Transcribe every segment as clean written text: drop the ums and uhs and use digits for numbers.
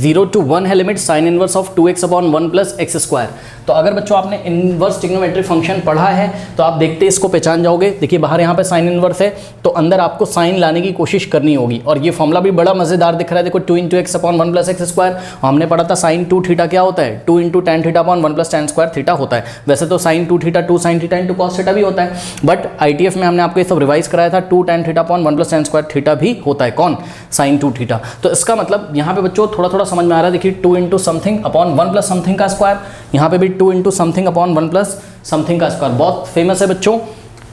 0 to 1 है limit sign inverse of 2x upon 1 plus x square. तो अगर बच्चों आपने इनवर्स ट्रिग्नोमेट्रिक फंक्शन पढ़ा है तो आप देखते इसको पहचान जाओगे। देखिए बाहर यहाँ पे साइन इनवर्स है तो अंदर आपको साइन लाने की कोशिश करनी होगी, और ये फॉर्मूला भी बड़ा मजेदार दिख रहा है। देखो 2 into x upon 1 plus x square, हमने पढ़ा था साइन 2 थीटा क्या होता है, 2 into tan theta upon 1 plus tan square theta होता है। वैसे तो sine 2 theta 2 sine theta into cos theta भी होता है, बट ITF में हमने आपको ये सब रिवाइज कराया था 2 ten theta upon 1 plus tan square theta भी होता है। कौन, साइन 2 थीटा। तो इसका मतलब यहाँ पे बच्चों थोड़ा थोड़ा समझ में आ रहा है। देखिए 2 into something upon 1 plus something का स्क्वायर, यहाँ पे भी 2 into something upon 1 plus something का स्क्वायर, बहुत फेमस है बच्चों।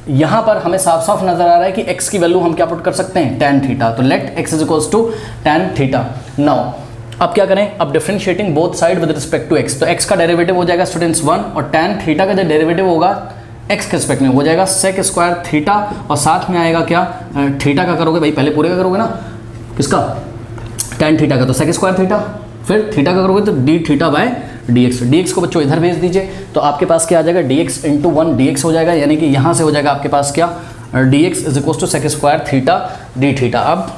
यहाँ पर हमें साफ साफ नजर आ रहा है कि x की वैल्यू हम क्या पुट कर सकते हैं, tan थीटा। तो let x is equals to tan theta. Now अब क्या करें, अब differentiating both side with respect to x। तो x का डेरिवेटिव हो जाएगा स्टूडेंट्स 1, और tan थीटा का जो डेरिवेटिव होगा x के रिस्पेक्ट में हो जाएगा sec स्क्वायर थीटा, और साथ में आएगा क्या, थीटा का करोगे भाई, पहले पूरे का करोगे ना, किसका, tan थीटा का, तो sec स्क्वायर थीटा, फिर थीटा का करोगे तो d theta by dx। dx को बच्चों इधर भेज दीजिए, तो आपके पास क्या आ जाएगा, dx इंटू 1 dx हो जाएगा, यानी कि यहाँ से हो जाएगा आपके पास क्या, dx is equal to sec square theta d theta. अब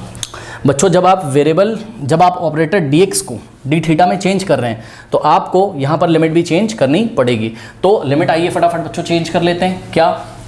बच्चों जब आप वेरिएबल, जब आप ऑपरेटर dx को डी थीटा में चेंज कर रहे हैं तो आपको यहाँ पर लिमिट भी चेंज करनी पड़ेगी। तो लिमिट आइए फटाफट बच्चों चेंज कर लेते हैं। क्या,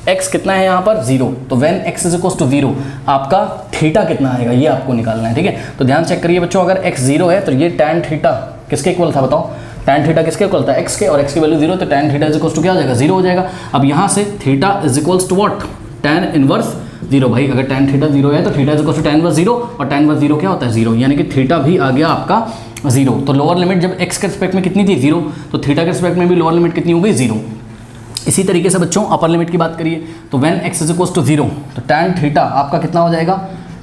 x कितना है यहाँ पर 0, तो when x is equal to 0 आपका थीटा कितना आएगा ये आपको निकालना है, ठीक है। तो ध्यान चेक करिए बच्चों, अगर x 0 है तो ये tan थीटा किसके इक्वल था बताओ, tan थीटा किसके इक्वल था, x के, और x की वैल्यू 0, तो tan theta is equal to क्या हो जाएगा, 0 हो जाएगा। अब यहाँ से theta is equals to what, tan inverse 0। भाई अगर tan थीटा 0 है तो theta is equal to tan inverse 0, और tan इनवर्स 0 क्या होता है 0, यानी कि थीटा भी आ गया आपका 0। तो लोअर लिमिट जब x के रिस्पेक्ट में कितनी थी 0, तो थीटा के रिस्पेक्ट में भी लोअर लिमिट कितनी हो गई 0। इसी तरीके से बच्चों अपर लिमिट की बात करिए, तो when x is equal to 0 तो tan थीटा आपका कितना हो जाएगा,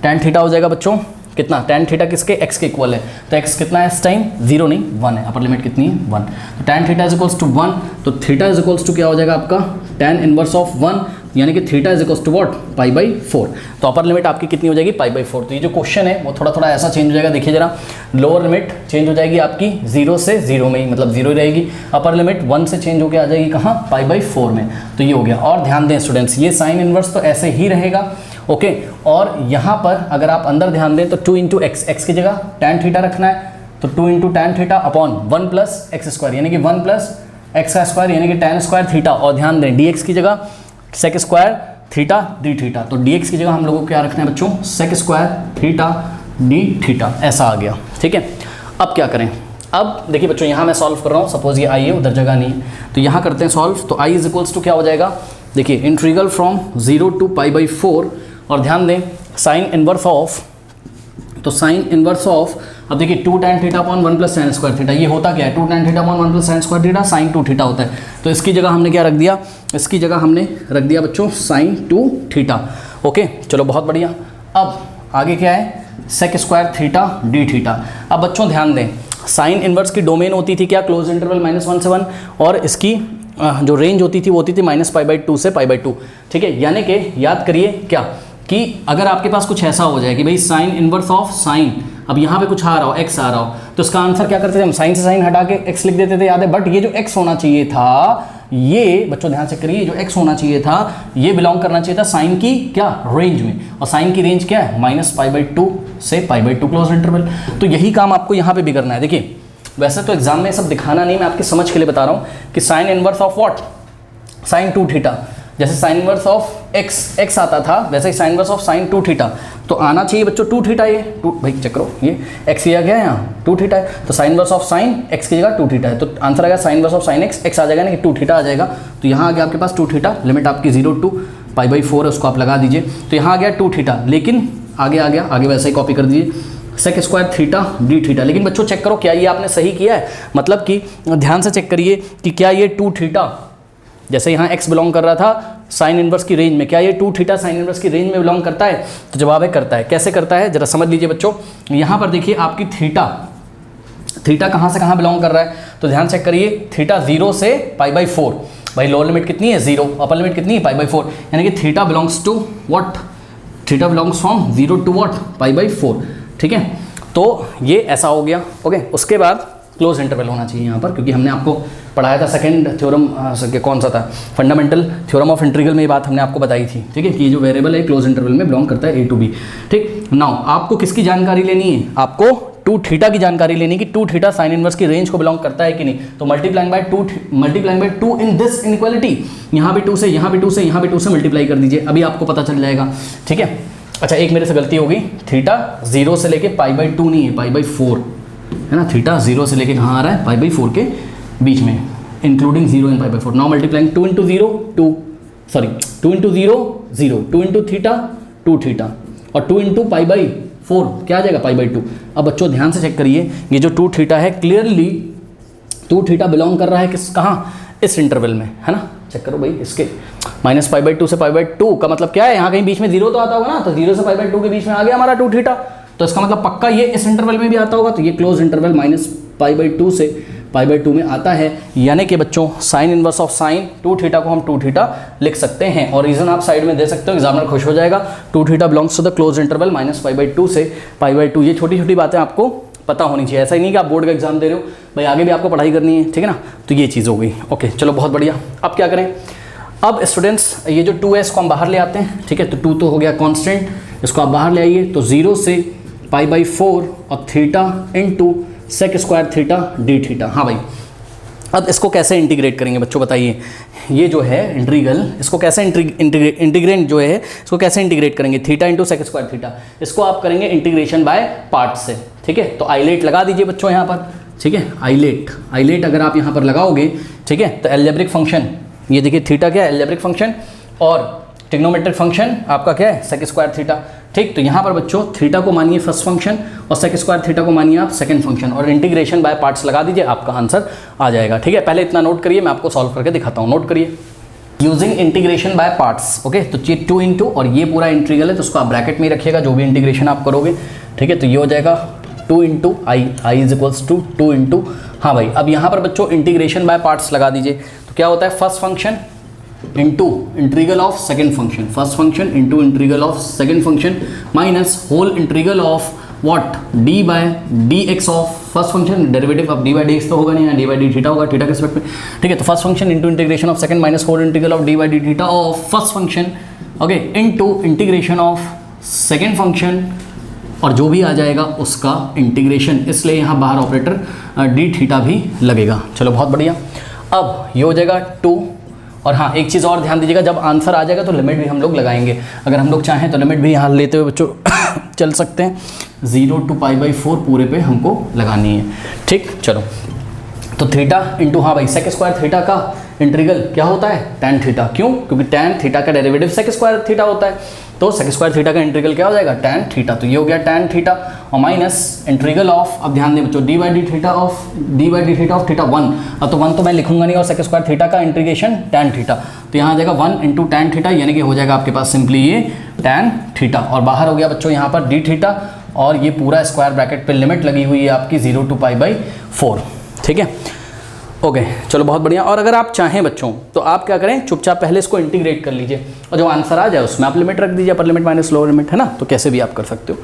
tan थीटा हो जाएगा बच्चों कितना, tan थीटा किसके, x के इक्वल है, तो x कितना है इस टाइम 0 नहीं 1 है, अपर लिमिट कितनी है 1। तो tan theta is equals to 1, तो थीटा इज इक्वल्स टू क्या हो जाएगा आपका tan इनवर्स ऑफ 1, यानी कि theta is equals to what, pi by 4। तो अपर लिमिट आपकी कितनी हो जाएगी, पाई बाई 4। तो ये जो क्वेश्चन है वो थोड़ा थोड़ा ऐसा चेंज हो जाएगा, देखिए जरा, लोअर लिमिट चेंज हो जाएगी आपकी 0 से 0 में ही, मतलब 0 रहेगी, अपर लिमिट 1 से चेंज होकर आ जाएगी कहाँ, पाई बाई 4 में। तो ये हो गया। और ध्यान दें स्टूडेंट्स, ये साइन इनवर्स तो ऐसे ही रहेगा, ओके। और यहाँ पर अगर आप अंदर ध्यान दें तो 2 इंटू एक्स की जगह tan थीटा रखना है, तो 2 into tan theta upon 1 plus x square, यानी कि 1 प्लस एक्स का स्क्वायर, यानी कि tan स्क्वायर थीटा। और ध्यान दें dx की जगह sec square theta d theta, तो dx की जगह हम लोगों को क्या रखना है बच्चों, sec square theta d theta, ऐसा आ गया, ठीक है। अब क्या करें, अब देखिए बच्चों यहाँ मैं सॉल्व कर रहा हूँ, सपोज ये आई है उधर जगह नहीं है, तो यहाँ करते हैं सॉल्व। तो आई इज इक्वल्स टू क्या हो जाएगा, देखिए integral from 0 to pi by 4, और ध्यान दें साइन इनवर्स ऑफ, तो साइन इनवर्स ऑफ, अब देखिए 2 tan theta upon 1 plus sine square theta, ये होता क्या है, 2 tan theta upon 1 plus sine square theta sine 2 theta होता है। तो इसकी जगह हमने क्या रख दिया, इसकी जगह हमने रख दिया बच्चों साइन 2 थीटा, ओके। चलो बहुत बढ़िया। अब आगे क्या है, sec square theta d theta. अब बच्चों ध्यान दें, साइन इनवर्स की डोमेन होती थी क्या, क्लोज इंटरवल -1 से 1, और इसकी जो रेंज होती थी वो होती थी -π/2 से π/2, ठीक है। यानी कि याद करिए क्या, कि अगर आपके पास कुछ ऐसा हो जाए कि भाई साइन इनवर्स ऑफ साइन, अब यहाँ पे कुछ आ रहा हो, x आ रहा हो, तो इसका आंसर क्या करते थे हम, साइन से साइन हटा के x लिख देते थे, याद है। बट ये जो x होना चाहिए था, ये बच्चों ध्यान से करिए, जो x होना चाहिए था ये बिलोंग करना चाहिए था साइन की क्या रेंज में, और साइन की रेंज क्या है -π/2 से π/2 क्लोज इंटरवल। तो यही काम आपको यहाँ पे भी करना है। देखिए वैसे तो एग्जाम में सब दिखाना नहीं, मैं आपकी समझ के लिए बता रहा हूँ कि sine inverse of what, sine 2 theta, जैसे साइन इनवर्स ऑफ x आता था वैसे ही sine inverse of sine 2 theta, तो आना चाहिए बच्चों 2 थीटा, ये 2 भाई चेक करो, ये x किया गया है यहाँ 2 थीटा है, तो sine inverse of sign x की जगह 2 थीटा है, तो आंसर आएगा sign inverse of sign x आ जाएगा ना कि 2 थीटा आ जाएगा। तो यहाँ आ गया आपके पास 2 थीटा, लिमिट आपकी 0 टू π/4 है, उसको आप लगा दीजिए, तो यहाँ आ गया 2 थीटा, लेकिन आगे आ गया, आगे वैसे ही कॉपी कर दीजिए sec square theta d theta. लेकिन बच्चों चेक करो क्या ये आपने सही किया है, मतलब कि ध्यान से चेक करिए कि क्या ये 2 थीटा, जैसे यहाँ x बिलोंग कर रहा था साइन इनवर्स की रेंज में, क्या ये 2 थीटा साइन इनवर्स की रेंज में बिलोंग करता है, तो जवाब है करता है। कैसे करता है जरा समझ लीजिए बच्चों, यहाँ पर देखिए आपकी थीटा कहाँ से कहाँ बिलोंग कर रहा है, तो ध्यान चेक करिए, थीटा 0 से π/4, भाई लोअर लिमिट कितनी है 0, अपर लिमिट कितनी है π/4, यानी कि theta belongs to what, theta belongs from 0 to what π/4, ठीक है। तो ये ऐसा हो गया, ओके। उसके बाद क्लोज इंटरवल होना चाहिए यहाँ पर, क्योंकि हमने आपको पढ़ाया था सेकंड थ्योरम, कौन सा था, फंडामेंटल थ्योरम ऑफ इंटीग्रल में ये बात हमने आपको बताई थी, ठीक है, कि ये जो वेरिएबल है क्लोज इंटरवल में बिलोंग करता है a टू b, ठीक। नाउ आपको किसकी जानकारी लेनी है, आपको टू थीटा की जानकारी लेनी कि टू थीटा साइन इनवर्स की रेंज को बिलोंग करता है कि नहीं। तो multiplying by two in this inequality, यहाँ भी 2 से, यहाँ भी 2 से, यहाँ भी 2 से मल्टीप्लाई कर दीजिए, अभी आपको पता चल जाएगा। ठीक है, अच्छा एक मेरे से गलती होगी, थीटा 0 से लेके π/2 नहीं है, π/4 है ना। थीटा 0 से लेके कहाँ आ रहा है, π/4 के बीच में, including 0 and π/4। Now multiplying 2 into 0 2 0, 2 into theta 2 theta, और 2 इंटू π/4 क्या आ जाएगा, π/2। अब बच्चों ध्यान से चेक करिए, ये जो 2 थीटा है क्लियरली 2 थीटा बिलोंग कर रहा है किस, कहाँ, इस इंटरवल में, है ना। चेक करो भाई, इसके -π/2 से π/2 का मतलब क्या है, यहाँ कहीं बीच में 0 तो आता होगा ना, तो 0 से π/2 के बीच में आ गया हमारा 2 थीटा, तो इसका मतलब पक्का ये इस इंटरवल में भी आता होगा। तो ये क्लोज इंटरवल -π/2 से π/2 में आता है, यानी कि बच्चों sign inverse of sine 2 theta को हम 2 थीटा लिख सकते हैं। और रीजन आप साइड में दे सकते हो, एग्जामिनर खुश हो जाएगा। 2 theta belongs to the close interval -π/2 से π/2। ये छोटी छोटी बातें आपको पता होनी चाहिए, ऐसा ही नहीं कि आप बोर्ड का एग्जाम दे रहे हो भाई, आगे भी आपको पढ़ाई करनी है, ठीक है ना। तो ये चीज़ हो गई, ओके चलो बहुत बढ़िया। अब क्या करें, अब स्टूडेंट्स ये जो 2s को हम बाहर ले आते हैं, ठीक है। तो 2 तो हो गया कांस्टेंट, इसको आप बाहर ले आइए, तो 0 से π/4 और theta into sec square theta d theta. हाँ भाई, अब इसको कैसे इंटीग्रेट करेंगे बच्चों बताइए, ये जो है इंटीग्रल, इसको कैसे इंटीग्रेंट जो है इसको कैसे इंटीग्रेट करेंगे, theta into sec square theta, इसको आप करेंगे इंटीग्रेशन बाय पार्ट से, ठीक है। तो आइलेट लगा दीजिए बच्चों यहाँ पर, ठीक है। आइलेट अगर आप यहाँ पर लगाओगे, ठीक है, तो एल्जेब्रिक फंक्शन, ये देखिए थीटा क्या है, एल्जेब्रिक फंक्शन, और ट्रिग्नोमेट्रिक फंक्शन आपका क्या है, सेक स्क्वायर थीटा, ठीक। तो यहाँ पर बच्चों थीटा को मानिए फर्स्ट फंक्शन और सेक स्क्वायर थीटा को मानिए आप सेकंड फंक्शन, और इंटीग्रेशन बाय पार्ट्स लगा दीजिए, आपका आंसर आ जाएगा, ठीक है। पहले इतना नोट करिए, मैं आपको सॉल्व करके दिखाता हूँ, नोट करिए। Using integration by parts, okay. तो ये 2 इंटू, और ये पूरा इंटीग्रल है तो उसको आप ब्रैकेट में ही रखिएगा जो भी इंटीग्रेशन आप करोगे, ठीक है। तो ये हो जाएगा 2 into I is equals to 2 into, हाँ भाई। अब यहाँ पर बच्चों इंटीग्रेशन बाय पार्ट्स लगा दीजिए, तो क्या होता है, first function into integral of second function, first function into integral of second function minus whole integral of what, d by d x of first function, derivative अब डी बाई डी एक्स तो होगा नहीं, d by d theta होगा, theta के respect में, ठीक है। तो first function into integration of second minus whole integral of d by d theta of first function, okay, into integration of second function, और जो भी आ जाएगा उसका इंटीग्रेशन, इसलिए यहाँ बाहर ऑपरेटर डी थीटा भी लगेगा। चलो बहुत बढ़िया। अब ये हो जाएगा 2, और हाँ एक चीज़ और ध्यान दीजिएगा, जब आंसर आ जाएगा तो लिमिट भी हम लोग लगाएंगे, अगर हम लोग चाहें तो लिमिट भी यहाँ लेते हुए बच्चों चल सकते हैं, 0 टू π/4 पूरे पे हमको लगानी है, ठीक। चलो तो थीटा इंटू, हाँ भाई, सेक स्क्वायर थीटा का इंटीग्रल क्या होता है, टैन थीटा, क्यों, क्योंकि टैन थीटा का डेरिवेटिव सेक स्क्वायर थीटा होता है, तो सेक स्क्वायर थीटा का इंटीग्रल क्या हो जाएगा, टैन थीटा। तो ये हो गया टैन थीटा, और माइनस इंटीग्रल ऑफ, अब ध्यान दें बच्चों, D by d theta of theta 1, अब तो 1 तो मैं लिखूंगा नहीं, और सेक स्क्वायर थीटा का इंटीग्रेशन टैन थीटा, तो यहाँ आ जाएगा 1 इंटू टैन थीटा, यानी कि हो जाएगा आपके पास सिंपली ये टैन थीटा, और बाहर हो गया बच्चों यहाँ पर डी थीटा, और ये पूरा स्क्वायर ब्रैकेट पे लिमिट लगी हुई है आपकी 0 टू π/4, ठीक है, ओके। चलो बहुत बढ़िया। और अगर आप चाहें बच्चों तो आप क्या करें, चुपचाप पहले इसको इंटीग्रेट कर लीजिए, और जो आंसर आ जाए उसमें आप लिमिट रख दीजिए, upper limit minus lower limit, है ना। तो कैसे भी आप कर सकते हो,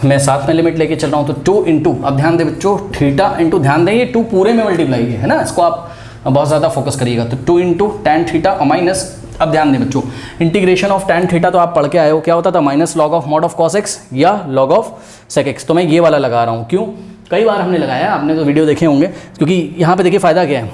मैं साथ में लिमिट लेके चल रहा हूँ, तो 2 इंटू, अब ध्यान दें बच्चों, थीटा इंटू, ध्यान दें ये 2 पूरे में मल्टीप्लाई है ना, इसको आप बहुत ज़्यादा फोकस करिएगा। तो 2 इंटू टैन थीटा और माइनस, अब ध्यान दें बच्चों, इंटीग्रेशन ऑफ टैन थीटा तो आप पढ़ के आए हो, क्या होता था, minus log of mod of cos x या लॉग ऑफ सेक एक्स। तो मैं ये वाला लगा रहा हूँ, क्यों, कई बार हमने लगाया, आपने तो वीडियो देखे होंगे, क्योंकि यहाँ पे देखिए फ़ायदा क्या है,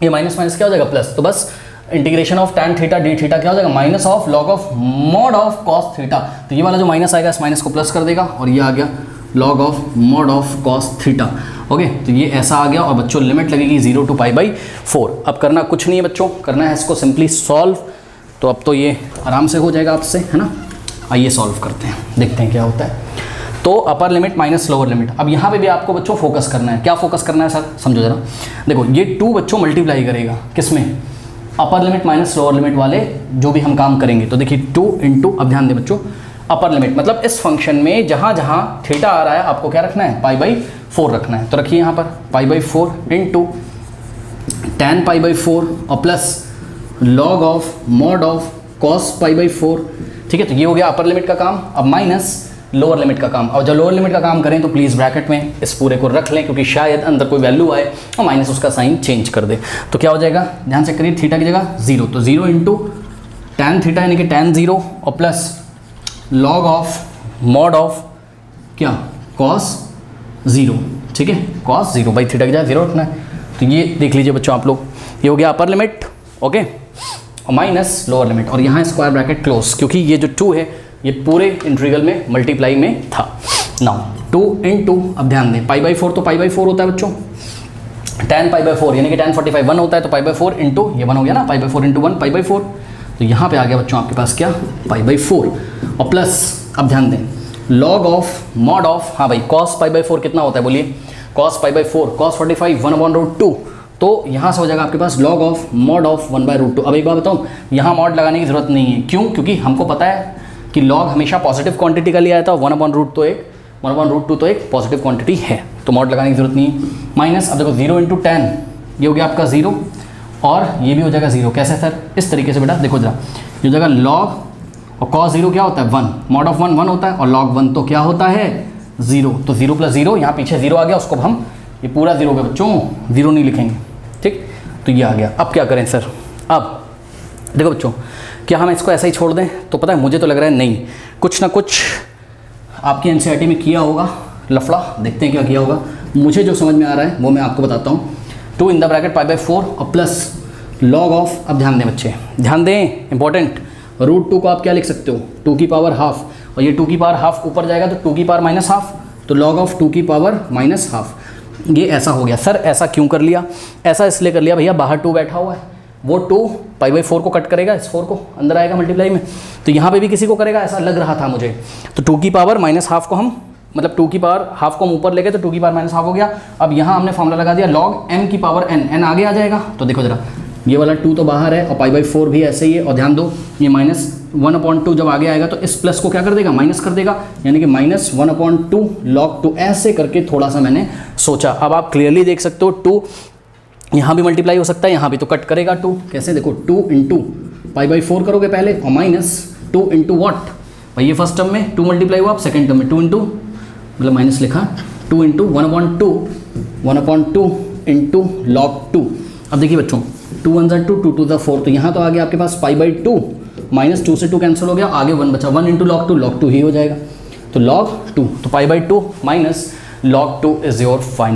ये माइनस माइनस क्या हो जाएगा प्लस, तो बस integration of tan theta d theta क्या हो जाएगा, minus of log of mod of cos theta, तो ये वाला जो माइनस आएगा इस माइनस को प्लस कर देगा, और ये आ गया log of mod of cos theta, okay. तो ये ऐसा आ गया, और बच्चों लिमिट लगेगी 0 टू π/4। अब करना कुछ नहीं है बच्चों, करना है इसको सिंपली सॉल्व, तो अब तो ये आराम से हो जाएगा आपसे, है ना। आइए सॉल्व करते हैं, देखते हैं क्या होता है। तो upper limit minus lower limit, अब यहाँ पे भी आपको बच्चों फोकस करना है, क्या फोकस करना है सर, समझो जरा, देखो ये 2 बच्चों मल्टीप्लाई करेगा किसमें, upper limit minus lower limit वाले जो भी हम काम करेंगे, तो देखिए 2 इंटू, अब ध्यान दें बच्चों, अपर लिमिट मतलब इस फंक्शन में जहाँ जहाँ थीटा आ रहा है आपको क्या रखना है, π/4 रखना है, तो रखिए यहाँ पर π/4 इंटू टैन π/4 और plus log of mod of cos π/4, ठीक है। तो ये हो गया अपर लिमिट का काम। अब माइनस लोअर लिमिट का काम, और जब लोअर लिमिट का काम करें तो प्लीज़ ब्रैकेट में इस पूरे को रख लें, क्योंकि शायद अंदर कोई वैल्यू आए और माइनस उसका साइन चेंज कर दे। तो क्या हो जाएगा, ध्यान से करिए, थीटा की जगह 0, तो 0 इंटू टैन थीटा यानी कि टैन 0 और plus log of mod of क्या, कॉस 0, ठीक है, कॉस 0 बाई थीटा की जगह 0 रखना है। तो ये देख लीजिए बच्चों आप लोग, ये हो गया अपर लिमिट, ओके, और माइनस लोअर लिमिट, और यहाँ स्क्वायर ब्रैकेट क्लोज, क्योंकि ये जो 2 है ये पूरे इंटीग्रल में मल्टीप्लाई में था। नाउ 2 × अब ध्यान दें π/4 तो π/4 होता है बच्चों, tan π/4 यानी कि tan 45 1 होता है, तो π/4 इंटू ये 1 हो गया ना, π/4 इंटू 1 π/4, तो यहाँ पे आ गया बच्चों आपके पास क्या π/4, और प्लस अब ध्यान दें log ऑफ मॉड ऑफ, हाँ भाई cos π/4 कितना होता है बोलिए, cos π/4 cos 45 1/√2, तो यहाँ से हो जाएगा आपके पास log ऑफ मॉड ऑफ 1/√2। अब एक बात बताऊँ, यहाँ मॉड लगाने की जरूरत नहीं है, क्यों, क्योंकि हमको पता है कि log हमेशा पॉजिटिव क्वांटिटी का लिया था, 1/√2 तो एक पॉजिटिव क्वांटिटी है, तो मॉड लगाने की जरूरत नहीं है। माइनस अब देखो 0 × tan, ये हो गया आपका 0, और ये भी हो जाएगा 0, कैसे सर, इस तरीके से बेटा देखो जरा, ये हो जाएगा log, और cos 0 क्या होता है 1, मॉड ऑफ 1 1 होता है, और log 1 तो क्या होता है 0, तो 0 + 0 यहाँ पीछे 0 आ गया, उसको हम ये पूरा 0 हो गया बच्चों, 0 नहीं लिखेंगे, ठीक, तो ये आ गया। अब क्या करें सर, अब देखो बच्चों, क्या हम इसको ऐसा ही छोड़ दें, तो पता है मुझे तो लग रहा है नहीं, कुछ ना कुछ आपकी एनसीईआरटी में किया होगा लफड़ा, देखते हैं क्या किया होगा। मुझे जो समझ में आ रहा है वो मैं आपको बताता हूँ, 2 इन द ब्रैकेट π/4 और प्लस log ऑफ, अब ध्यान दें बच्चे, ध्यान दें, इंपॉर्टेंट, √2 को आप क्या लिख सकते हो 2 की पावर हाफ, और ये 2 की पावर हाफ ऊपर जाएगा तो 2 की पावर माइनस हाफ, तो log ऑफ 2 की पावर माइनस हाफ, ये ऐसा हो गया। सर ऐसा क्यों कर लिया, ऐसा इसलिए कर लिया भैया, बाहर 2 बैठा हुआ है, वो 2 π/4 को कट करेगा, इस 4 को अंदर आएगा मल्टीप्लाई में, तो यहाँ पे भी किसी को करेगा, ऐसा लग रहा था मुझे, तो 2 की पावर माइनस हाफ को हम, मतलब 2 की पावर हाफ को हम ऊपर लेके, तो 2 की पावर माइनस हाफ हो गया। अब यहाँ हमने फॉर्मूला लगा दिया log m की पावर n, n आगे आ जाएगा, तो देखो जरा, ये वाला 2 तो बाहर है, और π/4 भी ऐसे ही है, और ध्यान दो ये -1/2 जब आगे आएगा तो इस प्लस को क्या कर देगा, माइनस कर देगा, यानी कि -1/2 log 2, ऐसे करके थोड़ा सा मैंने सोचा। अब आप क्लियरली देख सकते हो 2 यहाँ भी मल्टीप्लाई हो सकता है, यहाँ भी तो कट करेगा 2, कैसे देखो 2 × π/4 करोगे पहले, और -2 × व्हाट, भाई ये फर्स्ट टर्म में 2 मल्टीप्लाई हुआ, अब सेकेंड टर्म में 2 × मतलब माइनस लिखा, 2 × 1/2 × log 2। अब देखिए बच्चों 2 1 2 2 2 4, तो यहाँ तो आ गया आपके पास π/2, -2 से 2 कैंसिल हो गया, आगे 1 बचा, 1 × log 2 ही हो जाएगा, तो log 2, तो π/2 - log 2 इज योर फाइनल।